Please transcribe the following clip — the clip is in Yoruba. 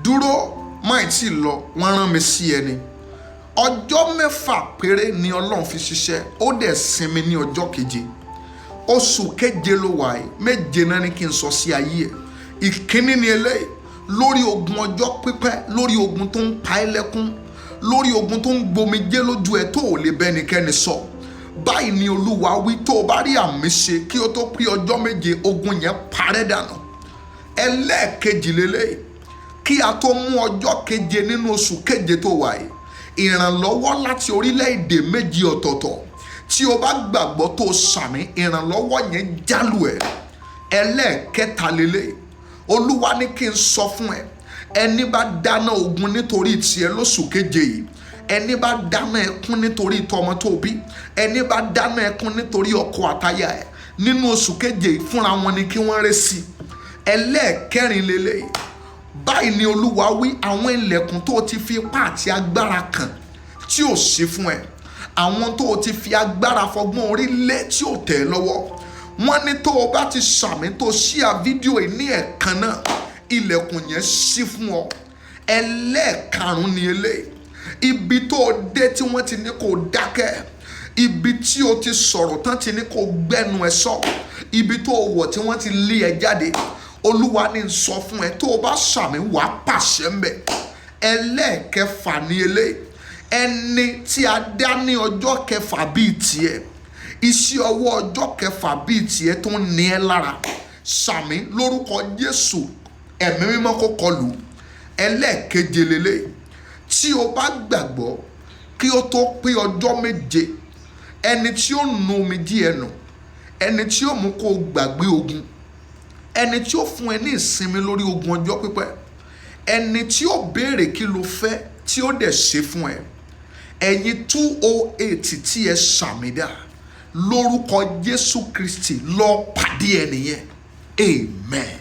dúró máì tí lọ, wọ́n rán mi sí ẹni. Ọjọ́ 6 péré ni Ọlọ́run fi ṣiṣẹ́, ó dẹ̀ sinmi ní ọjọ́ keje. Oṣù keje ló wà yìí, méje náà ni kí n sọ sí ayé ẹ̀. Ìkíní ni eléyìí, lórí ogun ọjọ́ pípẹ́, lórí ogun tó ń pa ẹ́ lẹ́kún, lórí ogun tó ń gbomijé lójú ẹ tó ò lè bẹ́nikẹ́ni sọ. Báyìí ni Olúwa wí, tó o bá rí àmì ṣe kí o tó pé ọjọ́ méje, ogun yẹn parẹ́ dànù. Ẹlẹ́ẹ̀kejì lélẹ́yìí, kí a tó mú ọjọ́ keje nínú oṣù keje tó wà yìí, ìrànlọ́wọ́ láti orílẹ̀-èdè méjì ọ̀tọ̀ọ̀tọ̀, tí o bá gbàgbọ́ tó sàmì, ìrànlọ́wọ́ yẹn jálù ẹ̀. Ẹlẹ́ẹ̀kẹta lélẹ́yìí, Olúwa ní kí n sọ fún ẹ, ẹni bá dáná ogun nítorí tiẹ̀ lóṣù keje yìí, ẹni bá dáná ẹkún nítorí tọmọ tó bí, ẹni bá dáná ẹkún nítorí ọkọ àtaya ẹ nínú oṣù keje yìí, fúnra wọn ni kí wọ́n rẹ́ sí. Ẹlẹ́ẹ̀kẹrin lélẹ́yìí, báyìí ni Olúwa wí, àwọn ilẹ̀kùn tó ti fi ipá àti agbára kàn tí ò sí fún ẹ, àwọn tó ti fi agbára fọgbọ́n orí lé tí ò tẹ̀ lọ́wọ́, wọ́n ní tó o bá ti sàmì tó ṣíà fídíò yìí ní ẹ̀kan náà, ilẹ̀kùn yẹn ṣí fún ọ. Ẹlẹ́ẹ̀karùn-ún ni eléyìí, ibi tó o dé tí wọ́n ti ní kó o dákẹ́, ibi tí o ti sọ̀rọ̀ tán ti ní kó o gbẹ́nu ẹ sọ, ibi tó o wọ̀ tí wọ́n ti lé ẹ jáde, Olúwa ní sọ fún ẹ, tó o bá sàmì wàá pàṣẹ ńbẹ. Ẹlẹ́ẹ̀kẹfà ni eléyìí, ẹni tí a dá ní ọjọ́ kẹfà bíi tiẹ̀, iṣẹ́ ọwọ́ ọjọ́ kẹfà bíi tiẹ̀ tó ń ní ẹ lára, sàmì lórúkọ Jésù, ẹ̀mí mímọ́ kó kọlù. Ẹlẹ́ẹ̀keje lélẹ́yìí, tí o bá gbàgbọ́ kí o tó pé ọjọ́ méje, ẹni tí ó nu omijé ẹnu, ẹni tí ó mú kó o gbàgbé ogun, ẹni tí ó fún ẹ ní ìsinmi lórí ogun ọjọ́ pípẹ́, ẹni tí ó béèrè kí lo fẹ́ tí ó dẹ̀ ṣe fún ẹ, ẹ̀yin 208 tí ẹ sàmìdá lórúkọ Jésù Kristi lọ pàdé ẹnìyẹn. Amen.